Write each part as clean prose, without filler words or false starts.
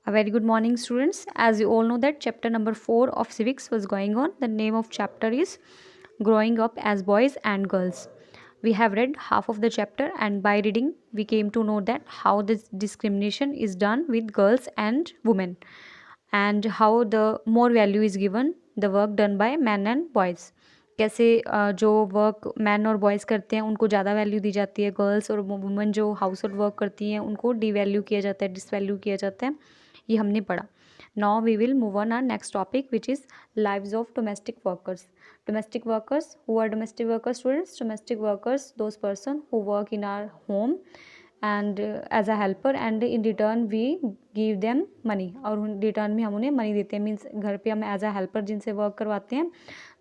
A very good morning, students. As you all know that chapter number 4 of civics was going on. The name of chapter is Growing Up as Boys and Girls. We have read half of the chapter, and by reading we came to know that how this discrimination is done with girls and women, and how the more value is given the work done by men and boys. कैसे जो work man और boys करते हैं उनको ज़्यादा value दी जाती है, girls और वुमेन जो हाउस होल्ड वर्क करती हैं उनको डिवैल्यू किया जाता है, डिसवैल्यू किया जाता है। ये हमने पढ़ा। Now we will move on our next topic which is lives of domestic workers. Domestic workers, who are domestic workers students? Domestic workers those person who work in our home and as a helper, and in return we give them money, और return में हम उन्हें money देते हैं। Means घर पे हम as a helper जिनसे वर्क करवाते हैं,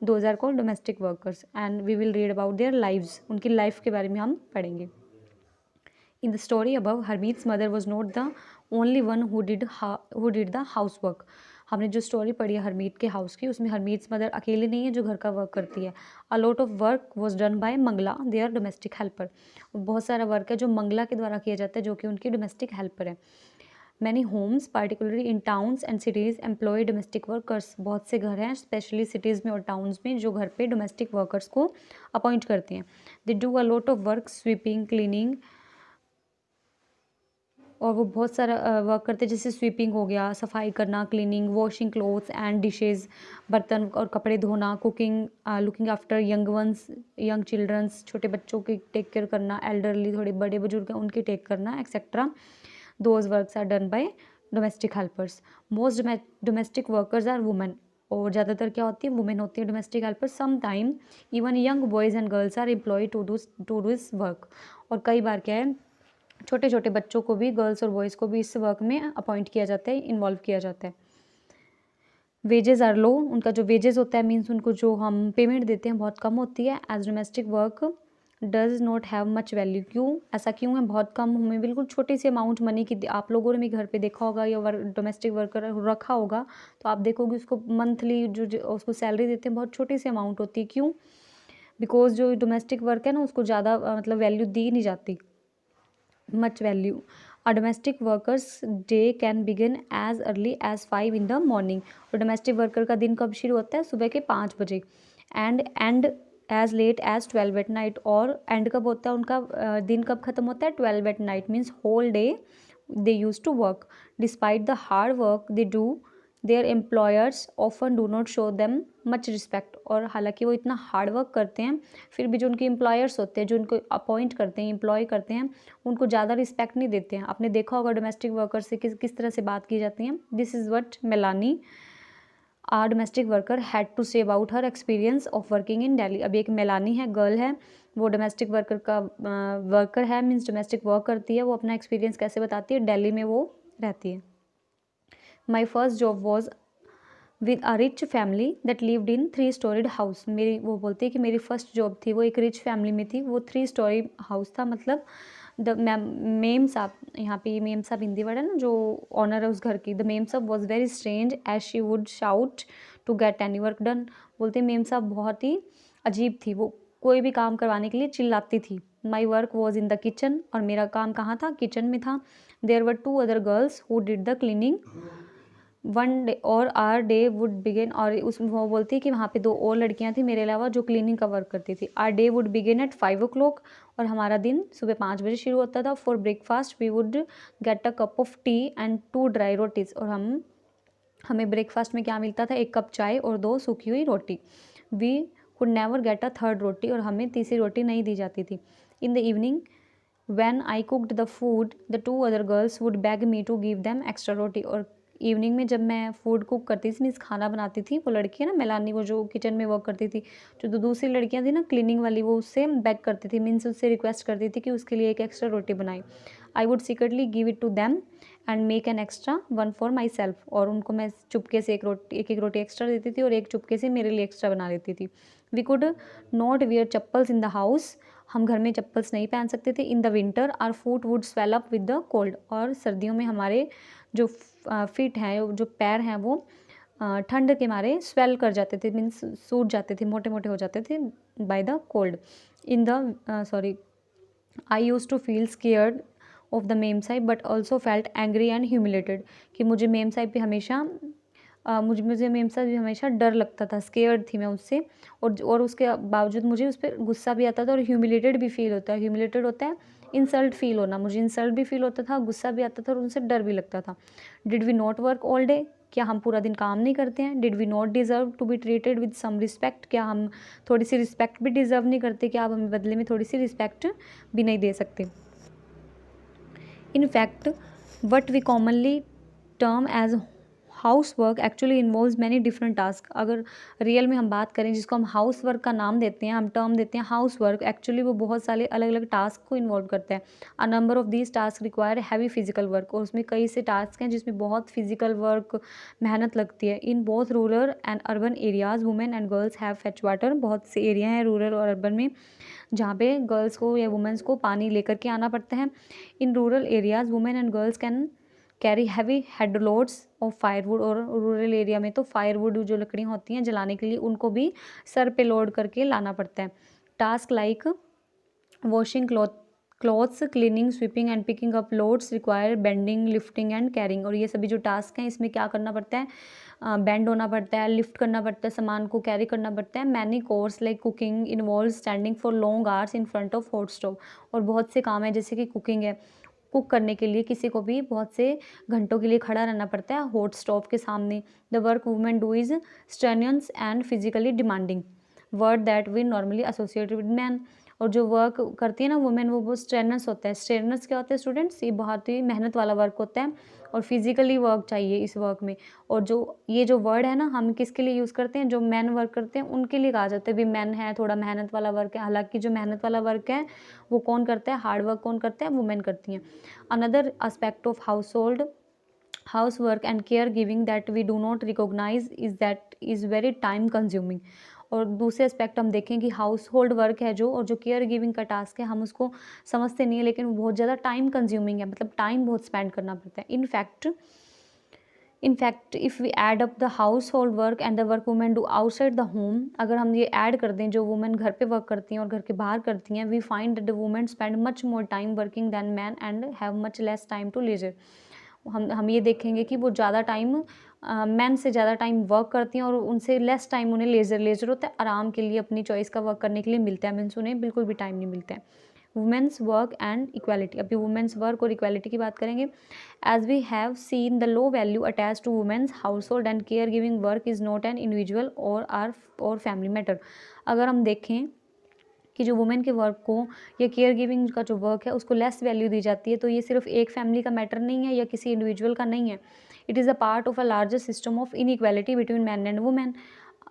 those are called domestic workers. And we will read about their lives, उनकी लाइफ के बारे में हम पढ़ेंगे। In the story above, Harmeet's mother was not the only one who did the housework. हमने जो स्टोरी पढ़ी है हरमीत के हाउस की, उसमें हरमीत्स मदर अकेली नहीं है जो घर का वर्क करती है। A lot of work was done by Mangala, their domestic helper. बहुत सारा वर्क है जो मंगला के द्वारा किया जाता है, जो कि उनकी डोमेस्टिक हेल्पर है। Many homes particularly in towns and cities employ domestic workers. बहुत से घर हैं स्पेशली सिटीज़ में और टाउन्स में जो घर पे डोमेस्टिक वर्कर्स को अपॉइंट करते हैं। They do a lot of work, sweeping, cleaning, और वो बहुत सारा वर्क करते हैं, जैसे स्वीपिंग हो गया, सफाई करना, cleaning, washing clothes and dishes, बर्तन और कपड़े धोना, cooking, looking after young ones, young childrens, छोटे बच्चों की टेक केयर करना, एल्डरली थोड़े बड़े बुजुर्ग हैं उनकी टेक करना, etcetera. Those works are done by domestic helpers. Most domestic workers are women, और ज़्यादातर क्या होती है, वुमेन होती है domestic helper. Some time even young boys and girls are employ to do this work, और कई बार क्या है, छोटे छोटे बच्चों को भी, गर्ल्स और बॉयज़ को भी इस वर्क में अपॉइंट किया जाता है, इन्वॉल्व किया जाता है। वेजेस आर लो, उनका जो वेजेस होता है, मीन्स उनको जो हम पेमेंट देते हैं बहुत कम होती है। As domestic work does not have much value. क्यों ऐसा क्यों है, बहुत कम, हमें बिल्कुल छोटी सी अमाउंट मनी की। आप लोगों ने भी घर पे देखा होगा या डोमेस्टिक वर्कर रखा होगा, तो आप देखोगे उसको मंथली जो उसको सैलरी देते हैं बहुत छोटी सी अमाउंट होती है। क्यों? बिकॉज जो डोमेस्टिक वर्क है ना उसको ज़्यादा मतलब वैल्यू दी नहीं जाती, much value. A domestic worker's day can begin as early as 5 in the morning. और डोमेस्टिक वर्कर का दिन कब शुरू होता है? सुबह के 5 बजे, and as late as 12 at night. और एंड कब होता है उनका, दिन कब खत्म होता है? 12 at night. Means whole day they used to work. Despite the hard work they do, their employers often do not show them much respect. और हालांकि वो इतना हार्ड वर्क करते हैं, फिर भी जो उनके एम्प्लॉयर्स होते हैं, जो उनको अपॉइंट करते हैं, एम्प्लॉय करते हैं, उनको ज़्यादा रिस्पेक्ट नहीं देते हैं। आपने देखा होगा डोमेस्टिक वर्कर से किस तरह से बात की जाती है। This is what Melani, our domestic worker, had to say about her experience of working in Delhi. अभी एक मेलानी है, गर्ल है, वो डोमेस्टिक वर्कर का वर्कर है, मीन्स डोमेस्टिक वर्क करती है। वो अपना एक्सपीरियंस कैसे बताती है, दिल्ली में वो रहती है। My first job was with a rich family that lived in 3 storeyed house. मेरी, वो बोलती है कि मेरी फर्स्ट जॉब थी वो एक रिच फैमिली में थी, वो 3 स्टोरी हाउस था। मतलब द मेम साहब, यहाँ पे मेम साहब हिंदी वर्ड है ना, जो ऑनर है उस घर की। The memsahib was very strange as she would shout to get any work done. बोलते मेम साहब बहुत ही अजीब थी, वो कोई भी काम करवाने के लिए चिल्लाती थी। My work was in the kitchen, और मेरा काम कहाँ था? किचन में था। There were 2 other girls who did the cleaning one day, और आर डे वुड बिगिन, और उस वो बोलती है कि वहाँ पे 2 और लड़कियाँ थी मेरे अलावा जो क्लीनिंग का वर्क करती थी। Our day would begin at 5 o'clock, और हमारा दिन सुबह 5 बजे शुरू होता था। For breakfast we would get a cup of tea and 2 dry rotis, और हमें ब्रेकफास्ट में क्या मिलता था? 1 कप चाय और 2 सूखी हुई रोटी। We could never get a third roti, और हमें तीसरी रोटी नहीं दी जाती थी। In the evening when I cooked the food, the 2 other girls would beg me to give them extra roti। और इवनिंग में जब मैं फूड कुक करती थी, मीन्स खाना बनाती थी, वो लड़की है ना मेलानी, वो जो किचन में वर्क करती थी, जो दूसरी लड़कियां थी ना क्लीनिंग वाली, वो उससे बेग करती थी, मीन्स उससे रिक्वेस्ट करती थी कि उसके लिए एक एक्स्ट्रा रोटी बनाई। I would secretly give it to them and make an extra one for myself, और उनको मैं चुपके से एक एक रोटी एक्स्ट्रा देती थी और एक चुपके से मेरे लिए एक्स्ट्रा बना लेती थी। We could not wear chappals in the house, हम घर में चप्पल्स नहीं पहन सकते थे। In the winter our foot would swell up with the cold, और सर्दियों में हमारे जो फीट हैं, जो पैर हैं, वो ठंड के मारे स्वेल कर जाते थे, मीन्स सूज जाते थे, मोटे मोटे हो जाते थे by the cold. In the sorry, I use to feel scared of the memsahib but also felt angry and humiliated, कि मुझे मेम साहिब पे हमेशा मुझे मेम साहब से हमेशा डर लगता था, स्केयर्ड थी मैं उससे, और उसके बावजूद मुझे उस पर गुस्सा भी आता था और ह्यूमिलेटेड भी फील होता है। ह्यूमिलेटेड होता है इंसल्ट फील होना, मुझे इंसल्ट भी फील होता था, गुस्सा भी आता था और उनसे डर भी लगता था। Did we not work all day, क्या हम पूरा दिन काम नहीं करते हैं? Did we not deserve to be treated with some respect, क्या हम थोड़ी सी रिस्पेक्ट भी डिज़र्व नहीं करते? क्या आप हमें बदले में थोड़ी सी रिस्पेक्ट भी नहीं दे सकते? In fact what we commonly term as house work actually involves many different task. अगर रियल में हम बात करें जिसको हम हाउस वर्क का नाम देते हैं, हम टर्म देते हैं हाउस वर्क, एक्चुअली वो बहुत सारे अलग अलग टास्क को इन्वॉल्व करता है। A number of these task require heavy physical work, और उसमें कई से टास्क हैं जिसमें बहुत फिजिकल वर्क, मेहनत लगती है। In both rural and urban areas women and girls have fetch water, बहुत से एरिया हैं रूरल और अर्बन में जहाँ पे गर्ल्स को या वुमेंस को पानी लेकर के आना पड़ता है। In rural areas women and girls can carry heavy head loads of firewood, और रूरल एरिया में तो फायरवुड जो लकड़ियाँ होती हैं जलाने के लिए उनको भी सर पे लोड करके लाना पड़ता है। Task like washing clothes, cleaning, sweeping and picking up loads require bending, lifting and carrying, और ये सभी जो टास्क हैं इसमें क्या करना पड़ता है? बेंड होना पड़ता है, लिफ्ट करना पड़ता है, सामान को कैरी करना पड़ता है। Many course like cooking involve standing for long hours in front of hot stove, और बहुत से काम है जैसे कि कुकिंग है, कुक करने के लिए किसी को भी बहुत से घंटों के लिए खड़ा रहना पड़ता है हॉट स्टोव के सामने। The work women do is strenuous and physically demanding, word that we normally associate with man, और जो वर्क करती है ना वुमेन वो स्ट्रेनस होता है। स्ट्रेनस क्या होता है स्टूडेंट्स? ये बहुत ही मेहनत वाला वर्क होता है और फिजिकली वर्क चाहिए इस वर्क में। और जो ये जो वर्ड है ना हम किसके लिए यूज़ करते हैं? जो मैन वर्क करते हैं उनके लिए कहा जाता है भी मैन है, थोड़ा मेहनत वाला वर्क है। हालांकि जो मेहनत वाला वर्क है वो कौन करता है? हार्ड वर्क कौन करता है? वुमेन करती हैं। Another aspect of house work and care giving that we do not recognise is very time consuming, और दूसरे एस्पेक्ट हम देखें कि हाउस होल्ड वर्क है जो, और जो केयर गिविंग का टास्क है हम उसको समझते नहीं है, लेकिन वो बहुत ज़्यादा टाइम कंज्यूमिंग है, मतलब टाइम बहुत स्पेंड करना पड़ता है। In fact if we add up the household work and the work women do outside the home, अगर हम ये ऐड कर दें जो वुमेन घर पे वर्क करती हैं और घर के बाहर करती हैं, we find that the women spend much more time working than man and have much less time to leisure. हम ये देखेंगे कि वो ज़्यादा टाइम मैन से ज़्यादा टाइम वर्क करती हैं और उनसे लेस टाइम उन्हें लेज़र होता है, आराम के लिए अपनी चॉइस का वर्क करने के लिए मिलता है, मीन्स उन्हें बिल्कुल भी टाइम नहीं मिलता है। वुमेन्स वर्क एंड इक्वालिटी, अभी वुमेन्स वर्क और इक्वालिटी की बात करेंगे। As we have seen the low value attach to women's household and care giving work is not an individual or family matter. अगर हम देखें कि जो वुमेन के वर्क को या केयर गिविंग का जो वर्क है उसको लेस वैल्यू दी जाती है, तो ये सिर्फ एक फैमिली का मैटर नहीं है या किसी इंडिविजुअल का नहीं है। It is a part of a larger system of inequality between man and women.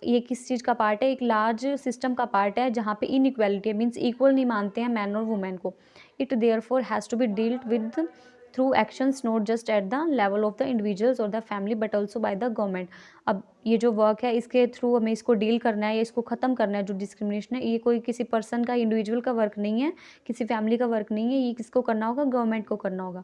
ये किस चीज़ का पार्ट है? एक लार्ज सिस्टम का पार्ट है जहाँ पे इनइक्वालिटी है, मीन्स इक्वल नहीं मानते हैं मैन और वुमेन को। It therefore has to be dealt with through actions not just at the level of the individuals और the family but also by the government. अब ये जो वर्क है इसके थ्रू हमें इसको डील करना है या इसको ख़त्म करना है। जो डिस्क्रिमिनेशन है ये कोई किसी पर्सन का इंडिविजुअल का वर्क नहीं है, किसी फैमिली का वर्क नहीं है, ये किसको करना होगा? गवर्नमेंट को करना होगा।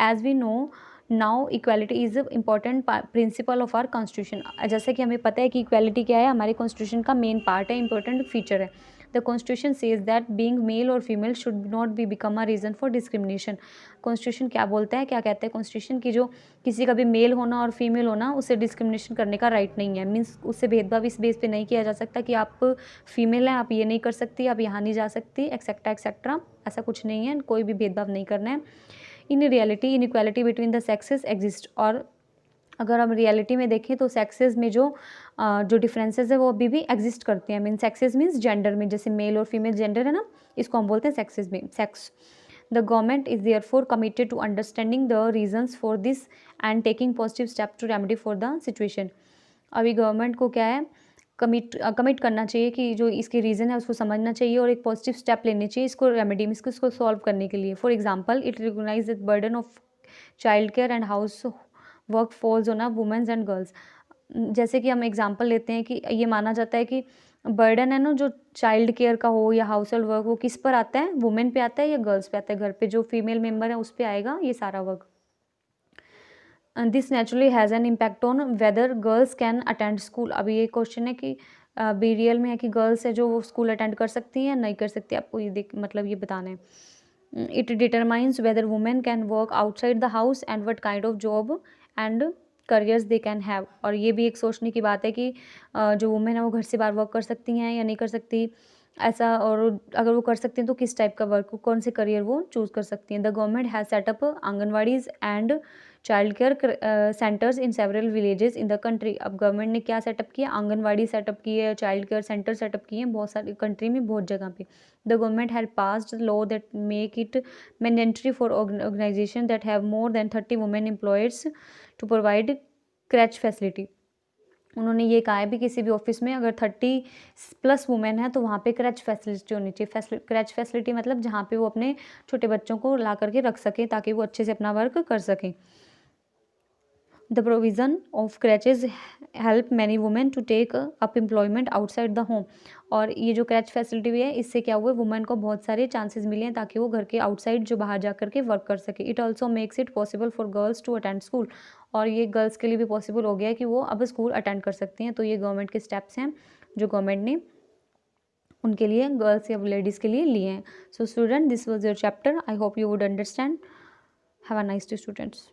As we know now equality is important principle of our constitution. जैसे कि हमें पता है कि इक्वालिटी क्या है, हमारे कॉन्स्टिट्यूशन का मेन पार्ट है, इंपॉर्टेंट फीचर है। The constitution says that being male और female should not be become a reason for discrimination. Constitution क्या बोलता है, क्या कहते हैं कॉन्स्टिट्यूशन की जो किसी का भी मेल होना और फीमेल होना उससे डिस्क्रिमिनेशन करने का राइट नहीं है, मीन्स उससे भेदभाव इस बेस पे नहीं किया जा सकता कि आप फीमेल हैं आप ये नहीं कर सकती, आप यहाँ नहीं जा सकती, एक्सेट्रा एक्सेट्रा, ऐसा कुछ नहीं है, कोई भी भेदभाव नहीं करना है। In reality inequality between the sexes exist, और अगर हम रियलिटी में देखें तो सेक्सेस में जो डिफरेंसेस है वो अभी भी एग्जिस्ट करते हैं। मीन सेक्सेस मीन्स जेंडर में, जैसे मेल और फीमेल जेंडर है ना, इसको हम बोलते हैं सेक्सेस में sex. The government is therefore committed to understanding the reasons for this and taking positive step to remedy for the situation. अभी गवर्नमेंट को क्या है, कमिट करना चाहिए कि जो इसके रीज़न है उसको समझना चाहिए और एक पॉजिटिव स्टेप लेने चाहिए इसको रेमेडी में, इसको सॉल्व करने के लिए। For example it recognise the burden of child care and house work falls on a women's and girls. जैसे कि हम एग्जांपल लेते हैं कि ये माना जाता है कि बर्डन है ना जो चाइल्ड केयर का हो या हाउस होल्ड वर्क, वो किस पर आता है? वुमेन पे आता है या गर्ल्स पे आता है? घर पे जो फीमेल मेंबर है उस पर आएगा ये सारा work. This naturally has an impact on whether girls can attend school. अभी ये क्वेश्चन है कि बी रियल में है कि गर्ल्स है जो वो स्कूल अटेंड कर सकती हैं या नहीं कर सकती, आपको ये मतलब ये बताना है। It determines whether women can work outside the house and what kind of job and careers they can have. और ये भी एक सोचने की बात है कि जो वुमेन है वो घर से बाहर वर्क कर सकती हैं या नहीं कर सकती, ऐसा। और अगर वो कर सकती हैं तो किस टाइप का वर्क, कौन से करियर वो चूज़ कर सकती हैं। The government has set up anganwadis and child care centres in several villages in the country. अब गवर्नमेंट ने क्या सेटअप किया, आंगनवाड़ी सेटअप की है, चाइल्ड केयर सेंटर सेटअप किए हैं बहुत सारी कंट्री में, बहुत जगह पे। The government has passed law that make it mandatory for organisation that have more than 30 women employees to provide creche facility. उन्होंने ये कहा है भी किसी भी ऑफिस में अगर 30+ वुमेन है तो वहाँ पे क्रैच फैसिलिटी होनी चाहिए। क्रैच फैसिलिटी मतलब जहाँ पे वो अपने छोटे बच्चों को ला करके रख सकें ताकि वो अच्छे से अपना वर्क कर सकें। The provision of creches help many women to take up employment outside the home. और ये जो क्रैच फैसिलिटी भी है इससे क्या हुआ है, वुमेन को बहुत सारे चांसेस मिले हैं ताकि वो घर के आउटसाइड जो बाहर जा करके वर्क कर सके। It also makes it possible for girls to attend school. और ये गर्ल्स के लिए भी पॉसिबल हो गया है कि वो अब स्कूल अटेंड कर सकती हैं। तो ये गवर्नमेंट के स्टेप्स हैं जो गवर्नमेंट ने उनके लिए, गर्ल्स या लेडीज़ के लिए लिए हैं। So student, this was your chapter. I hope you would understand. Have a nice day students.